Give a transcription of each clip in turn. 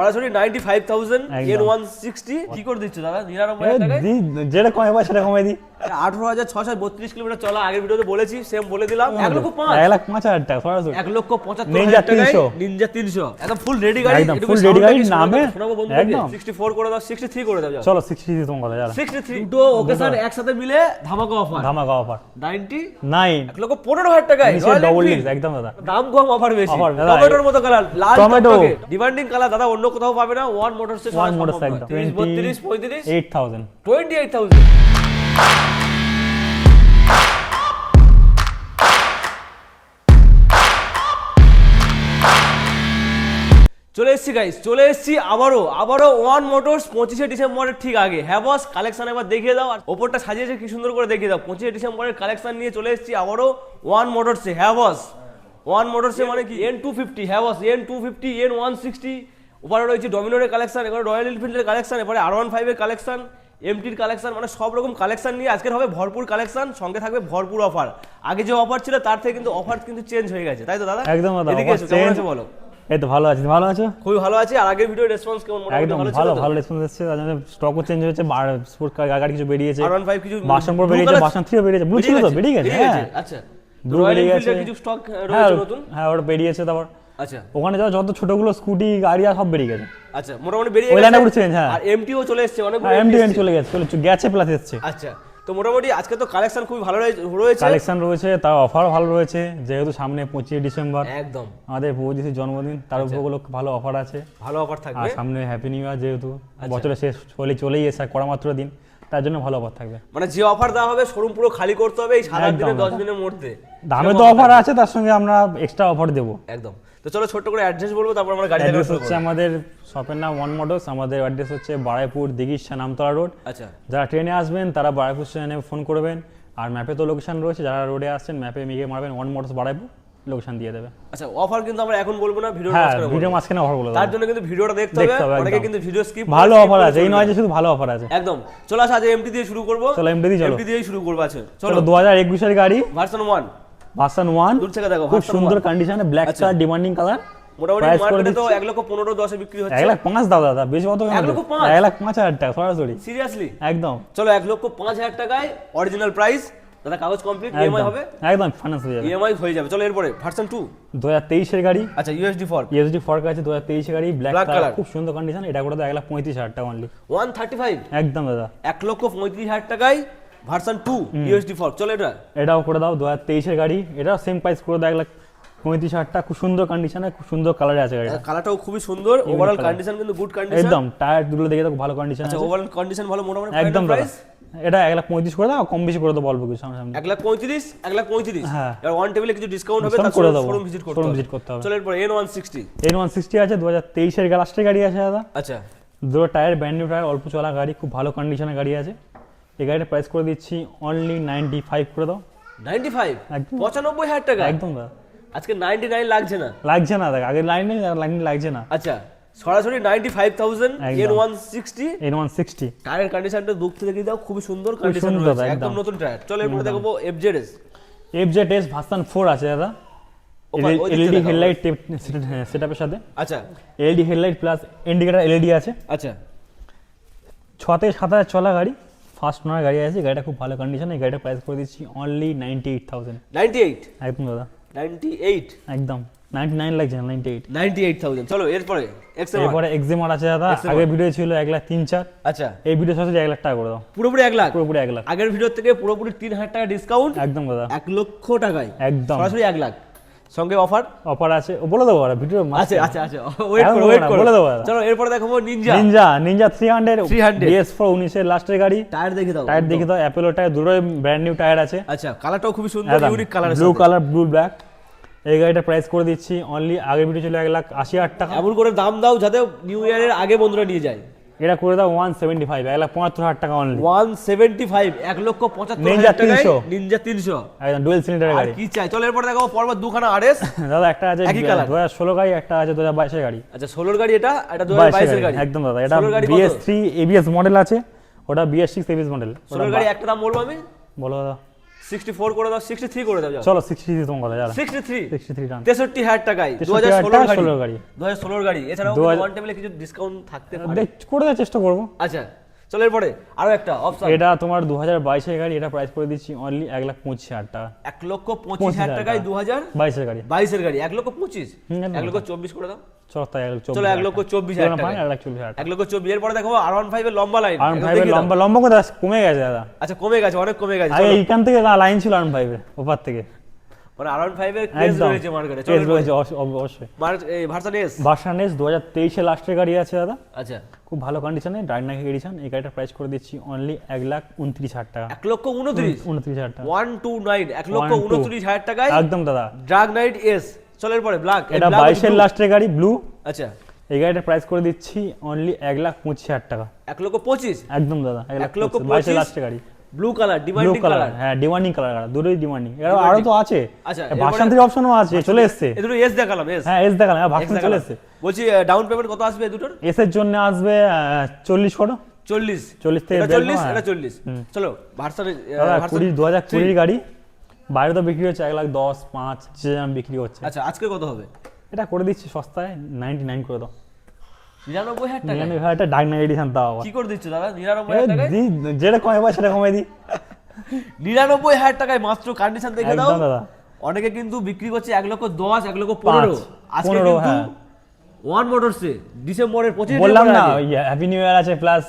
সরাসরি 95000 N160 কি করে দিচ্ছ দাদা 99000 টাকায় যেটা কমে পাই সেটা কমে দিই। 18632 কিলোমিটার চলা, আগের ভিডিওতে বলেছি, সেম বলে দিলাম। 1,05,000 টাকা সরাসরি 1,75,000 টাকায় নিনজা 300 একদম ফুল রেডি গাড়ি। একদম ফুল রেডি গাড়ি নামে একদম 64 করে দাও, 63 করে দাও। চলো 63 তোমার কথা যারা 63 দুটো ওকেশন একসাথে মিলে ধামাকা অফার 99 1,15,000 টাকায় ডবল ডিস্ক একদম দাদা। দাম কম অফার বেশি। টমেটোর মতো কালার, লাল টমেটো ডিমান্ডিং কালার দাদা, অন্য কোথাও পাবে না। ওয়ান মোটরস এর ওয়ান মোটরস একদম 30 32 35 8000 28000। চলে এসেছি গাইস, চলে এসেছি আবারও ওয়ান মোটরস 25শে ডিসেম্বরের ঠিক আগে। হ্যাঁ বস, কালেকশন একবার দেখিয়ে দাও। আর ওপরটা সাজিয়েছে কি সুন্দর করে দেখিয়ে দাও। 25শে ডিসেম্বরের কালেকশন নিয়ে চলে এসেছি আবারও ওয়ান মোটরসে। হ্যাঁ বস, ওয়ান মোটরসে মানে কি N250, হ্যাঁ বস N250 N160। ওপারে রয়েছে ডমিনোরের কালেকশন, এবারে রয়্যাল এনফিল্ডের কালেকশন, এবারে R15 এর কালেকশন, এমটির কালেকশন, মানে সব রকম কালেকশন নিয়ে আজকের হবে ভরপুর কালেকশন। সঙ্গে থাকবে ভরপুর অফার। আগে যে অফার ছিল তার থেকে কিন্তু অফার কিন্তু চেঞ্জ হয়ে গেছে, তাই তো দাদা? একদম দাদা, এদিকে এসো, কেমন আছো বলো? এই তো ভালো আছি, ভালো আছো? খুবই ভালো আছি। আর আগের ভিডিও রেসপন্স কেমন? একদম ভালো রেসপন্স এসেছে। তার জন্য স্টকও চেঞ্জ হয়েছে, স্পোর্ট গাড়ি কিছু বেরিয়েছে, R15 কিছু ভার্সন 4 বেরিয়েছে, ভার্সন 3 বেরিয়েছে, ব্লু ছিল তো বেরিয়ে গেছে। হ্যাঁ আচ্ছা, রয়্যাল এনফিল্ডের কিছু স্টক রয়েছে নতুন। হ্যাঁ ওটা বেরিয়েছে। তারপর আচ্ছা ওখানে যত ছোটগুলো স্কুটি গাড়ি আর সব বেরিয়ে গেছে। আচ্ছা মোটামুটি বেরিয়ে গেছে, ওই লাইনে পুরো চেঞ্জ। হ্যাঁ আর এমটিও চলে এসেছে, অনেকগুলো এমটি চলে গেছে প্লাস এসেছে। আচ্ছা, তো মোটামুটি আজকে তো কালেকশন খুবই ভালো রয়েছে। কালেকশন রয়েছে, তার অফার ভালো রয়েছে, যেহেতু সামনে 25শে ডিসেম্বর একদম আমাদের প্রভুজির জন্মদিন, তার উপলক্ষে ভালো অফার আছে, ভালো অফার থাকবে। আর সামনে হ্যাপি নিউ ইয়ার, যেহেতু বছরের শেষ চলেই এসে করা মাত্র দিন, তার জন্য ভালো অফার থাকবে। মানে যে অফার দেওয়া হবে শোরুম পুরো খালি করতে হবে এই 7 দিনে 10 দিনের মধ্যে। দামে তো অফার আছে, তার সঙ্গে আমরা এক্সট্রা অফার দেবো। একদম। তো চলো ছোট্ট করে অ্যাড্রেস বলবো, তারপর আমরা গাড়ি দেখাবো। হচ্ছে আমাদের শপের নাম ওয়ান মোটরস, আমাদের অ্যাড্রেস হচ্ছে বারাইপুর দিঘিশা নামতলা রোড। আচ্ছা, যারা ট্রেনে আসবেন তারা বারাইপুর স্টেশনে ফোন করবেন, আর ম্যাপে তো লোকেশন রয়েছে, যারা রোডে আসছেন ম্যাপে মিগে মারবেন ওয়ান মোটরস বারাইপুর, লোকেশন দিয়ে দেবে। আচ্ছা, অফার কিন্তু আমরা এখন বলবো না, ভিডিওর মাঝখানে অফার বলে দেব। তার জন্য কিন্তু ভিডিওটা দেখতে হবে, অনেকে কিন্তু ভিডিও স্কিপ। ভালো অফার আছে, এই নয় যে শুধু ভালো অফার আছে। একদম। চলো আজ এমটি দিয়ে শুরু করব। চলো এমটি দিয়ে শুরু করব। আচ্ছা চলো 2021 এর গাড়ি, ভার্সন 1 দূর থেকে দেখো, খুব সুন্দর কন্ডিশনে, ব্ল্যাক কালার, ডিমান্ডিং কালার। মোটামুটি মার্কেটে তো 1,15,10 বিক্রি হচ্ছে। 1,05,000 দাদা, বেশি কত? 1,05,000 টাকা সরাসরি। সিরিয়াসলি? একদম। চলো 1,05,000 টাকায় অরিজিনাল প্রাইস দাদা, কাগজ কমপ্লিট, ইএমআই হবে? একদম ফাইন্যান্স হয়ে যাবে, ইএমআই হয়ে যাবে। চলো এরপরে ভার্সন 2 2023 এর গাড়ি। আচ্ছা, ইউএসডি ফর্ক আছে 2023 এর গাড়ি, ব্ল্যাক কালার, খুব সুন্দর কন্ডিশন। এটা করে দাও 1,35,000 টাকা অনলি। 135 একদম দাদা, 1,35,000 টাকায় ভার্সন 2 ইউএসডি ফর্ক। চলো এটাও করে দাও 2023 এর গাড়ি, এটাও সেম প্রাইস করে দাও 1,35,000 টাকা। খুব সুন্দর কন্ডিশনে, খুব সুন্দর কালারে আছে গাড়িটা। কালারটাও খুবই সুন্দর, ওভারঅল কন্ডিশন কিন্তু গুড কন্ডিশন। একদম, টায়ার দুটো দেখে দাও ভালো কন্ডিশন আছে। আচ্ছা, ওভারঅল কন্ডিশন ভালো মোটামুটি। একদম প্রাইস এটা 1,35,000 করে দাও, কম বেশি করে দাও, বলবো কিছু সামনে। 1,35,000 হ্যাঁ, আর ওয়ান টেবিলে কিছু ডিসকাউন্ট হবে, তারপর শোরুম ভিজিট করতে হবে। চলো এরপর N160 আছে 2023 এর লাস্টের গাড়ি আছে দাদা। আচ্ছা, দুটো টায়ার ব্র্যান্ড নিউ টায়ার, অল্প চলা গাড়ি, খুব ভালো কন্ডিশনের গাড়ি আছে। এই গাড়িটা প্রাইস করে দিচ্ছি অনলি 95 করে দাও। 95 95,000 টাকা একদম দাদা। আজকে 99 লাগছে না দাদা, আগে লাইন লাগছে না। আচ্ছা, সরাসরি 95,000 N160 টায়ার কন্ডিশনটা দুঃখ থেকে দেখি দাও, খুবই সুন্দর কন্ডিশন রয়েছে, একদম নতুন টায়ার। চলো এরপর দেখবো FZS ভার্সন 4 আছে দাদা, এলইডি হেডলাইট সেটআপের সাথে। আচ্ছা, LED headlight plus indicator LED আছে। আচ্ছা, 6 থেকে 7,000 চলা গাড়ি, ফার্স্ট ওনার গাড়ি আছে। গাড়িটা খুব ভালো কন্ডিশন। এই গাড়িটা প্রাইস করে দিচ্ছি অনলি 98,000। 98 একদম দাদা, 98 একদম 99 লাগছে না, 98,000। চলো এরপরে এক্সিমার আছে দাদা, আগের ভিডিও ছিল 1,03,400। আচ্ছা, এই ভিডিও সরাসরি 1,00,000 টাকা করে দাও, পুরোপুরি 1 লাখ। পুরোপুরি 1 লাখ। আগের ভিডিও থেকে পুরোপুরি 3,000 টাকা ডিসকাউন্ট। একদম দাদা, 1 লক্ষ টাকায় একদম সরাসরি 1 লাখ, সঙ্গে অফার আছে। বলে দেবো ভিডিও। আচ্ছা, ওয়েট করো বলে দেবো। চলো এরপর দেখাবো নিনজা 300 BS4 19 এর লাস্টের গাড়ি। টায়ার দেখে দাও অ্যাপেলো টায়ার, দুটোই ব্র্যান্ড নিউ টায়ার আছে। আচ্ছা, কালারটাও খুবই সুন্দর, unique colour, blue colour, blue black. এই গাড়িটা প্রাইস করে দিচ্ছি অনলি, আগের ভিডিও ছিল 1,80,000 টাকা। এমন করে দাম দাও যাতে নিউ ইয়ারের আগে বন্ধুরা নিয়ে যায়। এটা করে দাও 175, 1,75,000 টাকা অনলি। 175, 1,75,000 টাকায় নিনজা 300 একদম ডুয়াল সিলিন্ডারের গাড়ি। কি চাই? চলো এরপর দেখাবো পরপর দুখানা আরএস। দাদা একটা আছে 2016 গাড়ি, একটা আছে 2022 এর গাড়ি। আচ্ছা, 16 গাড়ি এটা 2022 এর গাড়ি। একদম দাদা, এটা BS3 ABS মডেল আছে, ওটা BS6 ABS মডেল। 16 গাড়ি একটা দাম বলবো আমি, বলো দাদা। 64 করে দাও, 63 করে দাও, যাও চলো 63 তোমার কথা যারা 63 63 টান 63,000 টাকায় 63,000 2016 গাড়ি। 2016 গাড়ি। এছাড়াও 2000 ওয়ান টেবিলে কিছু ডিসকাউন্ট থাকতে পারে। করে দেওয়ার চেষ্টা করবো। আচ্ছা চলো এরপরে আরো একটা অপশন, এটা তোমার 2022 এর গাড়ি, এটা প্রাইস করে দিচ্ছি অনলি 1,25,000 টাকা। 1,25,000 টাকায় 22 এর গাড়ি 2022 এর গাড়ি 1,25,000 একদম। 1,24,000 করে দাও, চলো তাই 1,24,000 চলো 1,24,000 টাকা, 1,24,000 1,24,000। এরপরে দেখো R15 এর লম্বা লাইন, আর 5 এর লম্বা লম্বা করে কমে গেছে দাদা। আচ্ছা কমে গেছে, অনেক কমে গেছে। আগে চলো এইখান থেকে লাইন ছিল আর 5 এর ওপার থেকে, মানে R15 এর ক্রেজ একদম রয়েছে মার্কেটে। কেস চলো রয়েছে অবশ্যই। এই ভার্সন এস, ভার্সন এস 2023 এর লাস্টের গাড়ি আছে দাদা, আচ্ছা খুব ভালো কন্ডিশনে ডাইনামিক এডিশন। এই গাড়িটার প্রাইস করে দিচ্ছি অনলি 1,29,000 টাকা। 1,29,000 29,000 টাকা 129 1,29,000 টাকায় একদম দাদা। Drug night S. চলো এরপরে ব্ল্যাক, এটা 22 এর লাস্টের গাড়ি ব্লু, আচ্ছা এই গাড়িটার প্রাইস করে দিচ্ছি অনলি 1,25,000 টাকা 1,25,000 একদম দাদা। 1,25,000 22 এর লাস্টের গাড়ি, blue colour, blue demanding colour, colour. হ্যাঁ ডিমান্ডিং কালার, দুটোই ডিমান্ডিং। আরো তো আছে, আচ্ছা, ভার্সন 3 অপশনও আছে, চলে এসেছে। এই দুটো এস দেখালাম, এস হ্যাঁ এস দেখালাম, ভার্সন চলে এসেছে। বলছি ডাউন পেমেন্ট কত আসবে এই দুটোর? এস এর জন্য আসবে 40 করো, 40 40 থেকে এটা বের 40 করো, এটা 40। চলো ভার্সন দাদা 2020 গাড়ি, বাইরে তো বিক্রি হচ্ছে 1,10,000 5 যে দাম বিক্রি হচ্ছে। আচ্ছা আজকে কত হবে? এটা করে দিচ্ছি সস্তায় 99 করে দাও। 99,000 টাকা 99,000 টাকা ডাইনামিক এডিশন দাও। কি করে দিচ্ছ দাদা 99,000 টাকায়? যেটা কমে পাই সেটা কমে দিই 99,000 টাকায় মাত্র কন্ডিশন দেখে দাও। একদম দাদা। অনেকে কিন্তু বিক্রি করছে 1,10,000 1,15,000। 5, আজকে 15, কিন্তু হ্যাঁ। ওয়ান মোটরসে ডিসেম্বরের 25 বললাম না হ্যাপি নিউ ইয়ার আছে প্লাস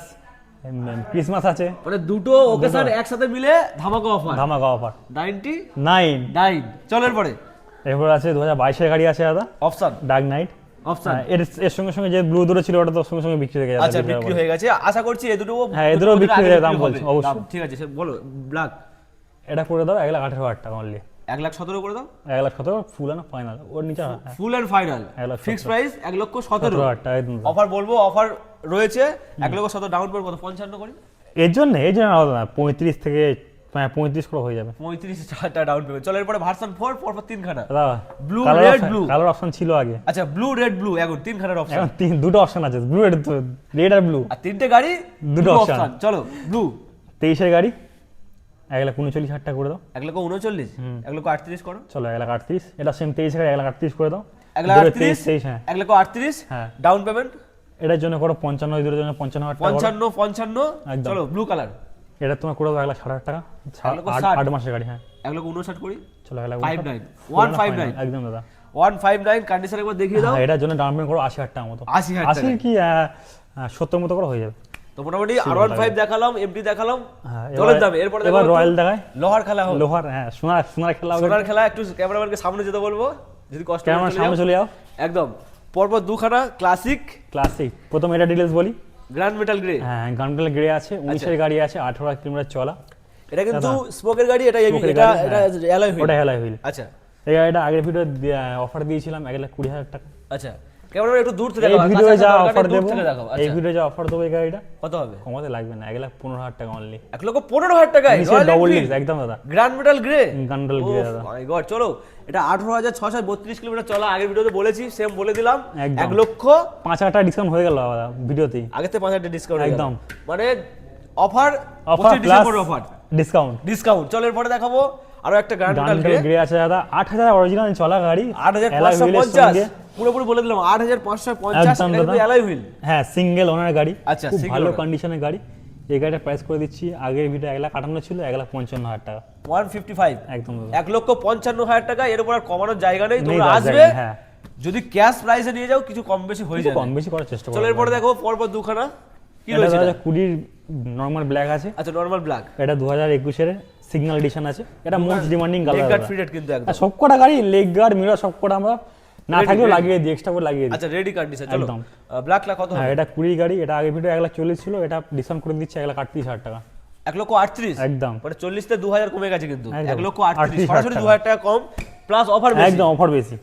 ক্রিসমাস আছে, মানে দুটো ওকেশন একসাথে মিলে ধামাকা অফার, ধামাকা অফার 99। চলো এরপরে এরপর আছে 2022 এর গাড়ি আছে দাদা, অপশন ডার্ক নাইট। অপশন এর সঙ্গে সঙ্গে যে ব্লু দুটো ছিল ওটা তো সঙ্গে সঙ্গে বিক্রি হয়ে গেছে। আচ্ছা বিক্রি হয়ে গেছে, আশা করছি এই দুটো হ্যাঁ এদেরও বিক্রি হয়ে দাম বলছি অবশ্যই। ঠিক আছে সে বলো ব্ল্যাক এটা করে দাও 1,18,000 টাকা অনলি। 1,17,000 করে দাও, 1,17,000 ফুল এন্ড ফাইনাল, ওর নিচে ফুল এন্ড ফাইনাল 1,17,000 ফিক্স প্রাইস 1,17,000 টাকা একদম। অফার বলবো, অফার রয়েছে 1,17,000 ডাউন পেমেন্ট কত 55 করি এর জন্য আলাদা না 35 থেকে 35 করে হয়ে যাবে 35,000 টাকা ডাউন পেমেন্ট। চলো এরপরে ভার্সন 4 পরপর তিনখানা দাদা। Blue red blue, colour option ছিল আগে, আচ্ছা ব্লু রেড ব্লু এখন তিনখানার অপশন, এখন দুটো অপশন আছে, ব্লু রেড আর ব্লু, আর তিনটে গাড়ি দুটো blue option। option। চলো ব্লু 23 এর গাড়ি 1,39,000 টাকা করে দাও। 1,39,000 1,38,000 করো, চলো 1,38,000 এটা সেম 23 এর গাড়ি 1,38,000 করে দাও। 1,38,000 23 হ্যাঁ 1,38,000 হ্যাঁ। ডাউন পেমেন্ট এটার জন্য করো 55, এদের জন্য 55,000 টাকা করো। 55 একদম। চলো ব্লু কালার এটা তোমার করে দাও 1,60,000 টাকা, 1,60,000 8 মাসের গাড়ি হ্যাঁ। 1,59,000 করি, চলো 59 159 একদম দাদা। 159 কন্ডিশন একবার দেখিয়ে দাও। হ্যাঁ, এটার জন্য ডাউন পেমেন্ট করো 80,000 টাকা মতো। 80,000 80 টাকা কি 70 মতো করে হয়ে যাবে। তো মোটামুটি R15 দেখালাম, এমডি দেখালাম, হ্যাঁ, চলের দামে। এরপরে এবার রয়্যাল দেখায়, লোহার খেলা হবে, লোহার হ্যাঁ সোনার খেলা হবে। সোনার খেলা। একটু ক্যামেরাম্যানকে সামনে যেতে বলবো যদি কষ্ট ক্যামেরা সামনে চলে যাও। একদম পরপর দুখানা ক্লাসিক ক্লাসিক প্রথম এটা ডিটেইলস বলি। গ্র্যান্ড মেটাল গ্রে, হ্যাঁ গানটাল গ্রে আছে, 19 এর গাড়ি আছে, 18 কিলোমিটার চলা। এটা কিন্তু স্পোকের গাড়ি, এটা Spoke এর এটা গাড়ি, এটা অ্যালয় হুইল, ওটা হেলাই হুইল। আচ্ছা এই গাড়িটা আগের ভিডিও অফার দিয়েছিলাম 1,20,000 টাকা। আচ্ছা ক্যামেরাম্যান একটু দূর থেকে এই দেখাও, ভিডিওয়ে যা কাছাকাছি অফার দূর দেবো, থেকে দেখাও। এই আচ্ছা ভিডিওয়ে যা অফার দেবো এই গাড়িটা কত হবে? কমাতে লাগবে না, 1,15,000 টাকা অনলি। 1,15,000 টাকায় ডবল ডিস্ক একদম দাদা, গ্র্যান্ড মেটাল গ্রে, গানটাল গ্রে দাদা। মাই গড। চলো এটা 18,632 কিলোমিটার চলা, আগের ভিডিওতে বলেছি, সেম বলে দিলাম। একদম। 1,05,000 টাকা ডিসকাউন্ট হয়ে গেল দাদা ভিডিওতেই, আগেতে 5,000 ডিসকাউন্ট একদম। মানে offer offer 25 plus December offer discount. Discount. চলো এরপরে দেখাবো আরো একটা গ্র্যান্ড মেটাল গ্রে, গানটাল গ্রে আছে দাদা, 8,000 অরিজিনাল চলা গাড়ি, alloy wheel এর 8,550 সঙ্গে। পুরোপুরি বলে দিলাম 8,550, একদম এটা কিন্তু দাদা। অ্যালয় হুইল, হ্যাঁ সিঙ্গেল ওনার গাড়ি, আচ্ছা, খুব single ভালো owner। কন্ডিশনের গাড়ি। এই গাড়িটার প্রাইস করে দিচ্ছি, আগের ভিডিও 1,58,000 ছিল, 1,55,000 টাকা 155 একদম দাদা। 1,55,000 টাকা। এর উপর আর কমানোর জায়গা নেই, নেই তোমরা দাদা, আসবে হ্যাঁ যদি ক্যাশ প্রাইসে নিয়ে যাও কিছু কম বেশি হয়ে যাবে, কম বেশি করার চেষ্টা করো। চলো এরপরে দেখো পরপর দুখানা কি এটা রয়েছে দাদা এটা? 20 নরমাল ব্ল্যাক আছে, আচ্ছা নরমাল ব্ল্যাক, এটা 2021 এর সিগন্যাল এডিশন আছে, এটা most demanding leg guard colour. Fitted কিন্তু একদম, সবকটা গাড়ি লেগ গার্ড মিরর সবকটা আমরা না Ready, থাকলেও ready। লাগিয়ে দিই, এক্সট্রা করে লাগিয়ে দিই। আচ্ছা রেডি কন্ডিশন। চলো একদম। ব্ল্যাক লা কত হ্যাঁ হবে? এটা 20 গাড়ি, এটা আগের ভিডিও 1,40,000 ছিল, এটা ডিসকাউন্ট করে দিচ্ছি 1,38,000 টাকা 1,38,000 একদম। মানে 40 তে 2,000 কমে গেছে কিন্তু, একদম। 1,38,000 38,000 সরাসরি 2,000 টাকা কম প্লাস অফার বেশি, একদম অফার বেশি,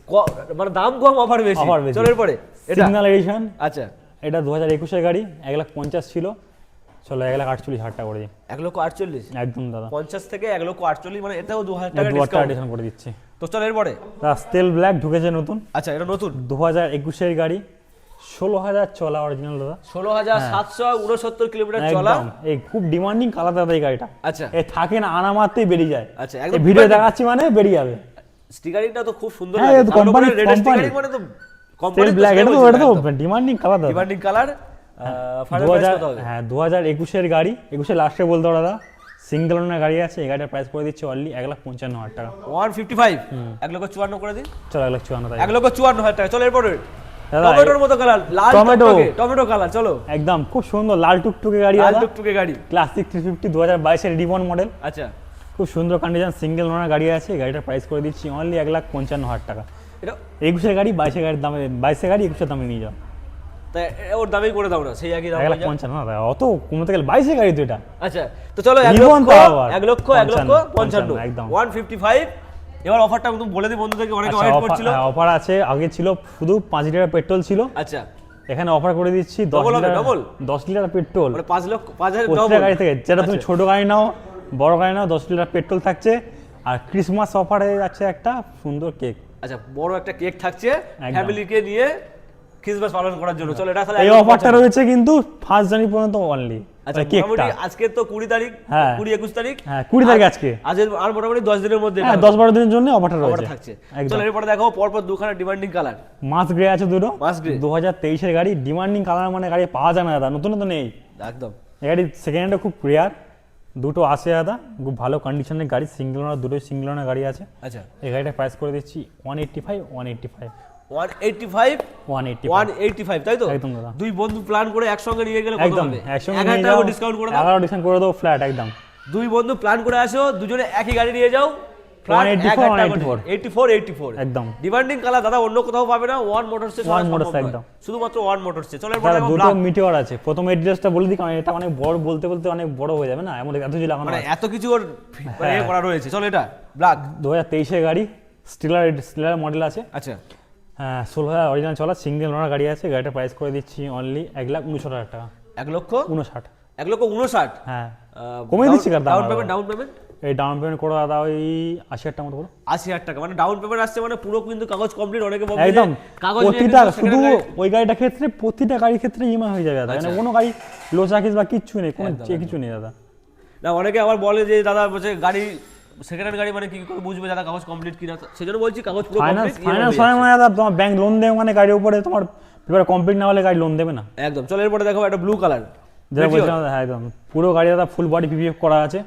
মানে দাম কম অফার বেশি। অফার বেশি। চলো এরপরে এটা, সিগন্যাল এডিশন, আচ্ছা এটা 2021 এর গাড়ি, 1,50,000 ছিল, চলো 1,48,000 টাকা করে দিই 1,48,000 একদম দাদা। 50 থেকে 1,48,000 মানে এটাও 2,000 টাকা 2,000 টাকা ডিসকাউন্ট। ডিসকাউন্ট করে দিচ্ছি। তো চলো এরপরে স্টেল ব্ল্যাক ঢুকেছে নতুন, আচ্ছা এটা নতুন 2021 এর গাড়ি, 16,000 চলা অরিজিনাল দাদা। 16,769 কিলোমিটার চলা। একদম এই খুব ডিমান্ডিং কালার দাদা এই গাড়িটা। আচ্ছা, এ থাকে না, আনা মারতেই বেরিয়ে যায়। আচ্ছা, এই একদম ভিডিও দেখাচ্ছি মানে বেরিয়ে যাবে। স্টিকারিংটা তো খুব সুন্দর হ্যাঁ, লাগে, এ তো কালো company, করে red স্টিকারিং মানে তো কোম্পানি সেল ব্ল্যাক, এটা তো ডিমান্ডিং কালার দাদা। Demanding colour. ফাইনাল প্রাইস কত হবে? হ্যাঁ 2021 এর গাড়ি, 21 লাস্টে বলতে পারো দাদা। সিঙ্গেল ওনার গাড়ি আছে, এই গাড়িটার প্রাইস করে দিচ্ছি অনলি 1,55,000 টাকা। 155, 1,54,000 করে দিন। চলো 1,54,000 টাকা। 1,54,000 টাকা। চলো এরপরে দাদা, টমেটোর মতো কালার, লাল টমেটো কালার। চলো একদম খুব সুন্দর লাল টুকটুকে গাড়ি, লাল দাদা টুকটুকে গাড়ি, ক্লাসিক 350 2022 এর রিবন মডেল। আচ্ছা, খুব সুন্দর কন্ডিশন, সিঙ্গেল ওনার গাড়ি আছে, গাড়িটার প্রাইস করে দিচ্ছি অনলি 1,55,000 টাকা। এটা 21 গাড়ি 22 গাড়ির দামে, 22 গাড়ি 21 দামে নিয়ে যাও। তাই ওর দামই করে দাও না, সেই একই দাম হয়ে যায়। 1,55,000 না দাদা, অত কমতে গেলে 22 গাড়ি তো এটা। আচ্ছা, তো চলো 1 Ribbon লক্ষ তো আবার। 1,55,000 একদম। 155। এবার অফারটা একদম বলে দিই বন্ধুদেরকে, অনেকে ওয়েট করছিল। অফার আছে, আগে ছিল শুধু 5 লিটার পেট্রোল ছিল, আচ্ছা, এখানে অফার করে দিচ্ছি 10 Double হবে, লিটার, double? 10 লিটার পেট্রোল মানে 5 লক্ষ 5,000 প্রতিটা ডবল গাড়ি থেকে। যেটা তুমি আচ্ছা। ছোট গাড়ি নাও বড় গাড়ি নাও 10 লিটার পেট্রোল থাকছে। আর ক্রিসমাস অফারে আছে একটা সুন্দর কেক। আচ্ছা, বড় একটা কেক থাকছে একদম। ফ্যামিলিকে নিয়ে ক্রিসমাস পালন করার জন্য। চলো এটা তাহলে এই 1,55,000 অফারটা রয়েছে কিন্তু 1 জানুয়ারি পর্যন্ত অনলি। আচ্ছা, কেকটা মোটামুটি আজকে তো 20 তারিখ, হ্যাঁ। 20-21 তারিখ। হ্যাঁ 20 তারিখ আজকে। আজ আর মোটামুটি 10 দিনের মধ্যে হ্যাঁ 10-12 দিনের জন্য অফারটা অফার রয়েছে। থাকছে। একদম। চলো এরপরে দেখো পরপর দুখানা ডিমান্ডিং কালার। মাস গ্রে আছে দুটো, মাস গ্রে 2023 এর গাড়ি। ডিমান্ডিং কালার মানে গাড়ি পাওয়া যায় না দাদা, নতুন নতুন নেই একদম। এই গাড়ি। সেকেন্ড হ্যান্ডে খুব রেয়ার, দুটো আছে দাদা, খুব ভালো কন্ডিশনের গাড়ি। সিঙ্গেল ওনার, দুটো সিঙ্গেল ওনার গাড়ি আছে। আচ্ছা, এই গাড়িটা প্রাইস করে দিচ্ছি 185, 185, তাই তো? একদম দাদা। দুই বন্ধু প্ল্যান করে একসঙ্গে নিয়ে গেলে কত একদম হবে? একসঙ্গে 1,000 নিয়ে টাকা যাও, ডিসকাউন্ট করে দাও। 11 ডিসকাউন্ট করে দাও ফ্ল্যাট একদম। দুই বন্ধু প্ল্যান করে আসো, দুজনে একই গাড়ি নিয়ে যাও, ফ্ল্যাট 184, একদম। ডিমান্ডিং কালার দাদা, অন্য কোথাও পাবে না, ওয়ান মোটরসে One Motors একদম। শুধুমাত্র ওয়ান মোটরসে। চলো এরপর দাদা দেখো দুটো black। মিটিওর আছে। প্রথম অ্যাড্রেসটা বলে দিই কারণ এটা অনেক বড়, বলতে বলতে অনেক বড় হয়ে যাবে না, এমন এত কিছু লাগানো মানে আছে। এত কিছু ওর মানে ইয়ে করা রয়েছে। চলো এটা ব্ল্যাক। 2023 এর গাড়ি, স্টিলার মডেল আছে। আচ্ছা, হ্যাঁ 16,000 অরিজিনাল চলা, সিঙ্গেল ওনার গাড়ি আছে। গাড়িটা প্রাইস করে দিচ্ছি অনলি 1,59,000 টাকা। 1,59,000। 59। 1,59,000। হ্যাঁ কমিয়ে দিচ্ছি কার দাম। ডাউন পেমেন্ট এই ডাউন পেমেন্ট করে দাদা ওই 80,000 টাকা মতো করো। 80,000 টাকা মানে ডাউন পেমেন্ট আসছে, মানে পুরো কিন্তু কাগজ কমপ্লিট। অনেকে বলবে যে একদম কাগজ নিয়ে প্রতিটা, কিন্তু শুধু second hand ওই গাড়িটার ক্ষেত্রে প্রতিটা গাড়ির ক্ষেত্রে ইএমআই হয়ে যাবে দাদা। মানে কোনো গাড়ি লো চার্জেস বা কিচ্ছু নেই, কোনো কিছু নেই দাদা। না, অনেকে আবার বলে যে দাদা বলছে গাড়ি সেকেন্ড হ্যান্ড গাড়ি মানে কি করে বুঝবে দাদা কাগজ কমপ্লিট কিনা? সেজন্য বলছি কাগজ পুরো কমপ্লিট। ফাইনান্স হয় মানে দাদা তোমার ব্যাংক লোন দেবে, মানে গাড়ির উপরে তোমার পেপার কমপ্লিট না হলে গাড়ি লোন দেবে না একদম। চলো এরপরে দেখো একটা ব্লু কালার। যেটা বলছিলাম দাদা, হ্যাঁ একদম পুরো গাড়ি দাদা ফুল বডি পিপিএফ করা আছে,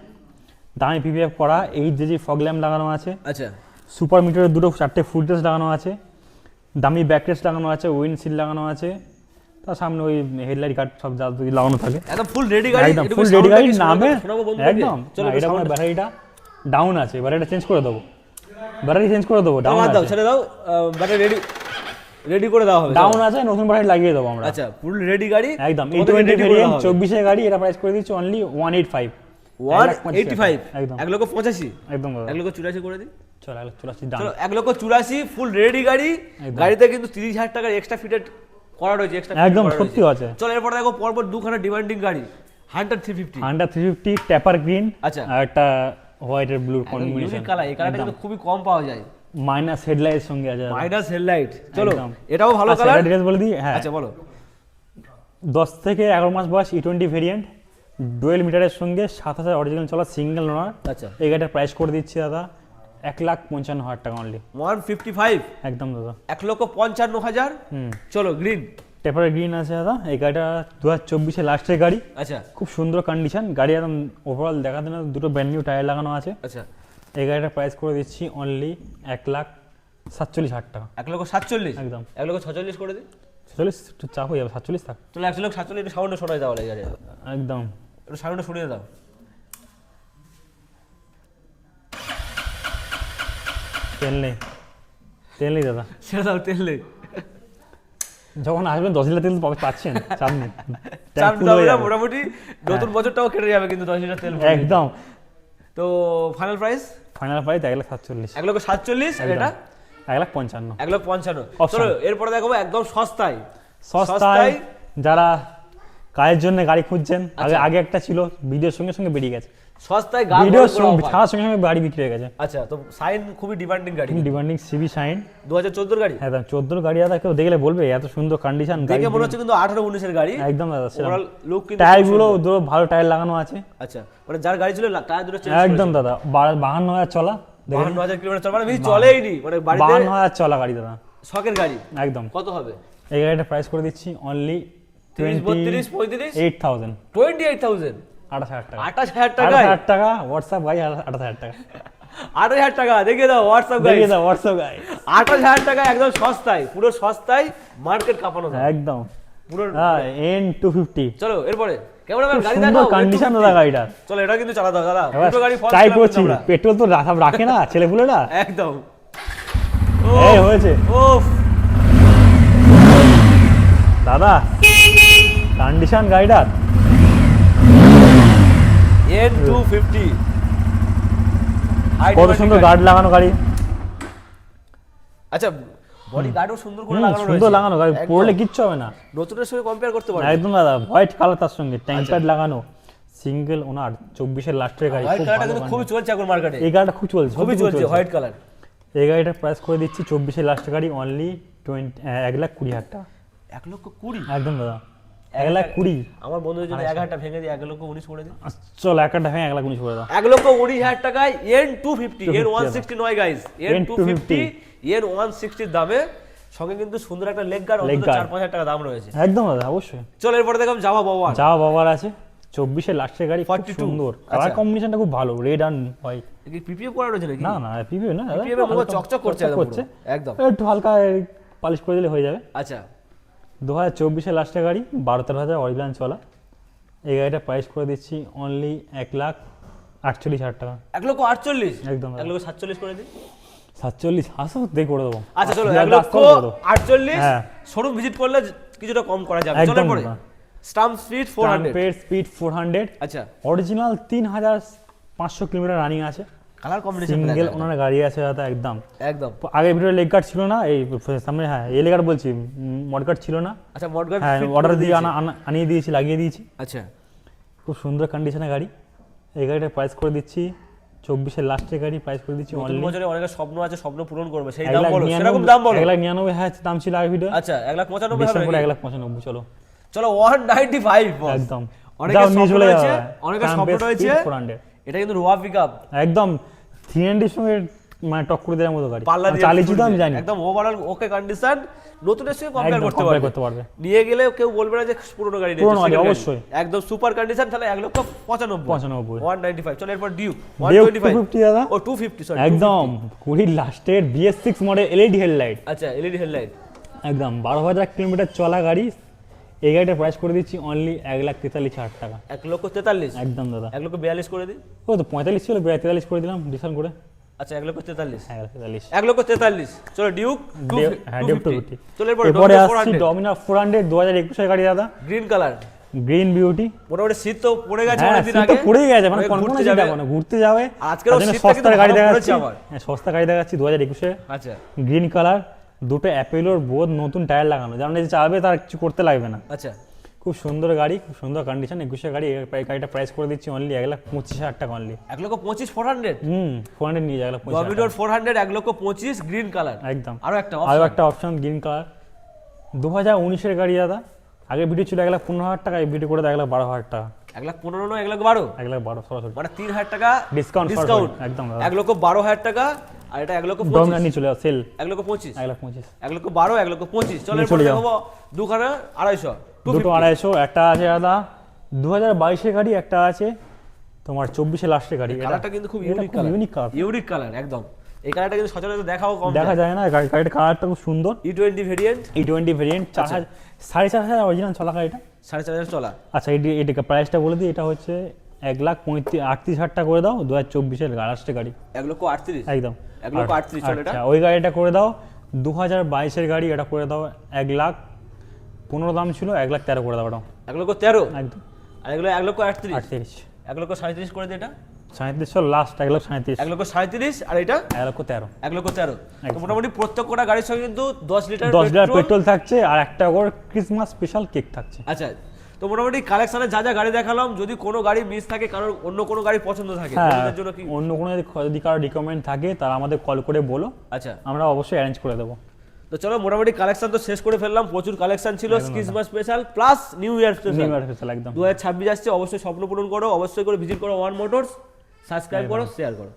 দামি পিপিএফ করা। এই যে ফগ ল্যাম্প লাগানো আছে, আচ্ছা, সুপার মিটারের দুটো 4টে ফুল টেস্ট লাগানো আছে, দামি ব্যাক টেস্ট লাগানো আছে, উইন্ডশিল্ড লাগানো আছে, তার সামনে ওই হেডলাইট গার্ড সব যা লাগানো থাকে। একদম ফুল রেডি গাড়ি, একদম একটু ফুল sound রেডি টা গাড়ি কি নামে শোনাবো বন্ধুদেরকে? একদম। চলো এটা মানে ব্যাটারিটা ডাউন আছে, ব্যাটারিটা চেঞ্জ করে দেবো, ব্যাটারি চেঞ্জ করে দেবো। ডাউন দাও, ছেড়ে দাও, ব্যাটারি রেডি করে দেওয়া হবে। ডাউন আছে, নতুন ব্যাটারি লাগিয়ে দেবো আমরা। আচ্ছা, ফুল রেডি গাড়ি একদম। E20 ভেরিয়েন্ট 24 এর গাড়ি, এটা প্রাইস করে দিচ্ছি অনলি 185। 185, একদম 1,85,000। একদম দাদা। 1,84,000 করে দিই। চলো 184 ডান। চলো 1,84,000 ফুল রেডি গাড়ি। গাড়িতে কিন্তু 30,000 টাকার এক্সট্রা ফিটেড করা রয়েছে, এক্সট্রা একদম সত্যি আছে। চলো এরপর দেখো পরপর দুখানা ডিমান্ডিং গাড়ি। হান্টার 350, হান্টার 350 ট্যাপার গ্রিন, আচ্ছা, আর একটা হোয়াইট এর ব্লু কম্বিনেশন। ইউনিক কালার, এই কালারটা কিন্তু খুবই কম পাওয়া যায়। মাইনাস হেডলাইটের সঙ্গে আছে, মাইনাস হেডলাইট। চলো একদম। এটাও ভালো কালার। ডিটেইলস বলে দিই। হ্যাঁ আচ্ছা বলো। 10 থেকে 11 মাস বয়স, E20 ভেরিয়েন্ট, ডুয়েল মিটারের সঙ্গে 7,000 অরিজিনাল চলা, সিঙ্গেল ওনার। আচ্ছা, এই গাড়িটার প্রাইস করে দিচ্ছি দাদা 1,55,000 টাকা অনলি। 155, একদম দাদা 1,55,000। চলো গ্রিন, টেপার গ্রিন আছে দাদা। এই গাড়িটা 2024 এর লাস্টের গাড়ি, আচ্ছা, খুব সুন্দর কন্ডিশন গাড়ি, একদম ওভারঅল দেখাতে না, দুটো ব্র্যান্ড নিউ টায়ার লাগানো আছে। আচ্ছা, এই গাড়িটার প্রাইস করে দিচ্ছি অনলি 1,47,000 টাকা। 1,47,000, একদম 1,46,000 করে দিই। 46 একটু চাপ হয়ে যাবে, 47 থাক। চলো 1,47,000 একটু সাউন্ডে শোনাই দাও এই গাড়ি, একদম একটু সাউন্ডে শুনিয়ে দাও। তেল নেই, তেল নেই দাদা। ছেড়ে দাও, তেল নেই। যখন আসবেন 10 লিটার তেল পাচ্ছেন, চাপ নেই। চাপ দাও না, মোটামুটি নতুন বছরটাও কেটে যাবে কিন্তু 10 লিটার তেল। একদম। তো ফাইনাল প্রাইস 1,47,000। 1,47,000, এটা 1,55,000। 1,55,000। চলো এরপরে দেখাবো একদম সস্তায়। যারা কাজের জন্য গাড়ি খুঁজছেন, আগে একটা ছিল, ভিডিওর সঙ্গে সঙ্গে বেরিয়ে গেছে, সস্তায় গাড়ি ভিডিও ছাড়ার সঙ্গে সঙ্গে গাড়ি বিক্রি হয়ে গেছে। আচ্ছা, তো শাইন খুবই ডিমান্ডিং গাড়ি, ডিমান্ডিং সিবি শাইন 2014 গাড়ি। হ্যাঁ 14 গাড়ি দাদা, কেউ দেখলে বলবে এত সুন্দর কন্ডিশন গাড়ি দেখে মনে হচ্ছে কিন্তু 18-19 এর গাড়ি একদম দাদা। ওভারঅল লুক কিন্তু টায়ার গুলো দুটো ভালো টায়ার লাগানো আছে। আচ্ছা, মানে যার গাড়ি ছিল টায়ার দুটো চেঞ্জ একদম দাদা 52,000 চলা, 52,000 কিলোমিটার চলে, মানে বেশি চলেই নি, মানে বাড়িতে 52,000 চলা গাড়ি দাদা, শখের গাড়ি। একদম। কত হবে এই গাড়িটা প্রাইস করে দিচ্ছি অনলি 30, 32, 35, 28,000 28,000 28,000 টাকা। 28,000 টাকায় 28,000 টাকা হোয়াটসঅ্যাপ গাড়ি 28,000 টাকা। 28,000 টাকা দেখিয়ে দাও হোয়াটসঅ্যাপ গাড়ি, দেখিয়ে দাও হোয়াটসঅ্যাপ গাড়ি 28,000 টাকা একদম সস্তায়, পুরো সস্তায়, মার্কেট কাঁপানো দাম। একদম পুরো হ্যাঁ N250 চলো এরপরে কেমন গাড়ি সুন্দর দেখাও, কন্ডিশন দাদা গাড়িটা। চলো এটা কিন্তু চালা দাও দাদা, এবার দুটো গাড়ি ফল ট্রাই করছি, পেট্রোল তো রাখে না ছেলেপুলেরা, একদম। এই হয়েছে ওফ দাদা কন্ডিশন গাড়িটার। N250 কত সুন্দর গার্ড লাগানো গাড়ি, আচ্ছা বডি গার্ডও সুন্দর করে লাগানো রয়েছে, সুন্দর লাগানো গাড়ি, একদম। পড়লে কিচ্ছু হবে না, নতুনের সঙ্গে কম্পেয়ার করতে পারবে। একদম দাদা। হোয়াইট কালার তার সঙ্গে ট্যাঙ্ক প্যাড লাগানো, সিঙ্গেল ওনার 24-এর লাস্টের গাড়ি, হোয়াইট খুব কালারটা ভালো কিন্তু গাড়ি। খুবই চলছে এখন মার্কেটে, এই গাড়িটা খুব চলছে, খুবই চলছে হোয়াইট কালার। এই গাড়িটার প্রাইস করে দিচ্ছি 24-এর লাস্টের গাড়ি অনলি 1,20,000 টাকা। 1,20,000 একদম দাদা 1,20,000। আমার বন্ধুদের জন্য 1,000 ভেঙে দিয়ে 1,19,000 করে দিই। চল একটা ভেঙে 1,19,000 করে দাও। 1,19,000 টাকায় N250, N160 নয় গাইস, N250, N160 দামে, সঙ্গে কিন্তু সুন্দর একটা লেগ গার্ড, অন্তত 4-5,000 টাকা দাম রয়েছে। একদম দাদা অবশ্যই। চল এরপরে দেখো জাভা বাবা, যাওয়া বাবার আছে 24-এর লাস্টের গাড়ি, খুব 42 সুন্দর কালার কম্বিনেশনটা, খুব ভালো, রেড অ্যান্ড হোয়াইট। কি পিপিএফ করা রয়েছে নাকি? না না পিপিএ না দাদা, পিপিএফ এর মতো চকচক করছে একদম পুরো, একদম। একটু হালকা পালিশ করে দিলে হয়ে যাবে। আচ্ছা 2024-এর লাস্টের গাড়ি, 12-13,000 অরিজিনাল চলা। এই গাড়িটা প্রাইস করে দিচ্ছি অনলি 1,48,000 টাকা। 1,48,000, একদম 1,47,000 করে দিই। 47 আসো দিয়ে করে দেবো। আচ্ছা চলো 1,48,000, হ্যাঁ শোরুম ভিজিট করলে কিছুটা কম করা যাবে। চলো একদম এরপরে স্টাম্প স্পিড 400, স্পিড 400, আচ্ছা অরিজিনাল 3,500 কিলোমিটার রানিং আছে, কালার কম্বিনেশন সিঙ্গেল ওনার গাড়ি আছে দাদা, একদম। একদম। আগে ভিডিও লেগ গার্ড ছিল না, এই সামনে হ্যাঁ এই লেগ গার্ড বলছি, মড গার্ড ছিল না। আচ্ছা মডগার্ড হ্যাঁ অর্ডার দিয়ে আনিয়ে দিয়েছি, লাগিয়ে দিয়েছি। আচ্ছা খুব সুন্দর কন্ডিশনের গাড়ি। এই গাড়িটার প্রাইস করে দিচ্ছি 24-এর লাস্টের গাড়ি, প্রাইস করে দিচ্ছি নতুন অনলি বছরে অনেক স্বপ্ন আছে, স্বপ্ন পূরণ করবে, সেই দাম বলো, সেরকম দাম বলো। 1,99,000 হ্যাঁ দাম ছিল আগে ভিডিও। আচ্ছা 1,95,000 ডিসকাউন্ট করে হবে। 1,95,000 চলো চলো 195 বস, একদম। অনেকের যাও নিয়ে স্বপ্ন চলে রয়েছে, যাও, অনেকের স্বপ্ন রয়েছে। 400 এটা কিন্তু রোয়া পিকআপ, একদম 3ND সঙ্গে মানে টক করে দেওয়ার মতো গাড়ি, পাল্লা দিয়ে চালিয়েছি তো আমি জানি, একদম ওভারঅল ওকে কন্ডিশন, নতুনের সঙ্গে কম্পেয়ার একদম করতে compare পারবে। করতে পারবে। নিয়ে গেলে কেউ বলবে না যে পুরনো গাড়ি পুরনো নিয়েছে, গাড়ি, second অবশ্যই। একদম সুপার কন্ডিশন, তাহলে 1,95,000, 95 195। চলো এরপর ডিউক ডিউক 125, 250 দাদা, ও 250 সরি একদম 20 লাস্টের BS6 মডেল এলইডি হেডলাইট, আচ্ছা এলইডি হেডলাইট, একদম 12,000 কিলোমিটার চলা গাড়ি। এই গাড়িটার প্রাইস করে দিচ্ছি অনলি 1,43,000 টাকা। 1,43,000, একদম দাদা 1,42,000 করে দিই। ও তো 45 ছিল 43 করে দিলাম ডিসকাউন্ট করে, আচ্ছা 1,43,000, 1,43,000। 1,43,000। চলো ডিউক হ্যাঁ ডিউক 250। 250। চলো এরপর এরপরে আসছি 400, ডমিনার 400 2021 গাড়ি দাদা, গ্রিন কালার, গ্রিন বিউটি। মোটামুটি শীত তো পড়ে গেছে হ্যাঁ অনেকদিন শীত তো আগে, পড়েই গেছে, মানে অনেক কোন ঘুরতে যাবে যাবে। না, ঘুরতে যাবে। আজকেরও তার জন্য শীতটা কিন্তু সস্তার গাড়ি ভালো দেখাচ্ছি, পড়েছে আবার। হ্যাঁ সস্তা গাড়ি দেখাচ্ছি 2021-এ, আচ্ছা গ্রিন কালার, দুটো অ্যাপেলোর বোধ নতুন টায়ার লাগানো, যেমন যে চালাবে তার কিছু করতে লাগবে না। আচ্ছা খুব সুন্দর গাড়ি, খুব সুন্দর কন্ডিশন, 21-এর গাড়ি। এই গাড়িটা প্রাইস করে দিচ্ছি অনলি 1,25,000 টাকা অনলি। 1,25,000, 400, 400 নিয়ে যায় 1,25,000 ডমিনোর 400, 1,25,000, গ্রিন কালার। একদম। আরো একটা আরও অপশন, একটা অপশন গ্রিন কালার, 2019-এর গাড়ি দাদা। আগে ভিডিও ছিল 1,15,000 টাকা, এই ভিডিও করে দেয় 1,12,000 টাকা। 1,15,000 নয় 1,12,000, 1,12,000 সরাসরি মানে 3,000 টাকা ডিসকাউন্ট, ডিসকাউন্ট, একদম দাদা। 1,12,000 টাকা, আর এটা ডমিনার 1,25,000, নিয়ে চলে সেল 1,25,000, 1,25,000। 1,12,000, 1,25,000। চলো নিয়ে এরপর চলে যাও। দেখাবো দুখানা 250, দুটো 250, একটা আছে দাদা 2022-এর গাড়ি, একটা আছে তোমার 24-এর লাস্টের গাড়ি। কালারটা কিন্তু খুব unique colour, unique colour, unique colour একদম। এই কালারটা কিন্তু সচরাচর দেখাও কম দেখা যায় না, গাড়িটার কালারটা খুব সুন্দর। E20 variant, E20 variant, 4,500 original চলা গাড়িটা। 4,500 চলা। আচ্ছা এটা প্রাইসটা বলে দিই, এটা হচ্ছে 1,38,000 টাকা করে দাও, 2024-এর লাস্টের গাড়ি, 1,38,000, একদম 1,38,000 চলে এটা। আচ্ছা ওই গাড়িটা করে দাও 2022-এর গাড়ি, এটা করে দাও 1,15,000 দাম ছিল, 1,13,000 করে দাও, ওটা 1,13,000, একদম আর এগুলো 1,38,000, 38, 1,37,000 করে দিই এটা, 3700 লাস্ট, 1,37,000, 1,37,000, আর এটা 1,13,000। 1,13,000। তো মোটামুটি প্রত্যেকটা গাড়ির সঙ্গে কিন্তু 10 লিটার 10 লিটার পেট্রোল থাকছে, আর একটা করে ক্রিসমাস স্পেশাল কেক থাকছে। আচ্ছা, তো তো মোটামুটি কালেকশনে যা যা গাড়ি দেখালাম, যদি কোনো গাড়ি মিস থাকে, কারোর অন্য কোনো গাড়ি পছন্দ থাকে, হ্যাঁ, ওদের জন্য কি? অন্য কোনো যদি কারো রিকমেন্ড থাকে তারা আমাদের কল করে বলো, আচ্ছা, আমরা অবশ্যই অ্যারেঞ্জ করে দেবো। তো চলো মোটামুটি কালেকশন তো শেষ করে ফেললাম, প্রচুর কালেকশন ছিল, Christmas special plus new year new special. ইয়ার স্পেশাল একদম। 2026 আসছে, অবশ্যই স্বপ্ন পূরণ করো, অবশ্যই করে ভিজিট করো ওয়ান মোটরস, সাবস্ক্রাইব করো, শেয়ার করো।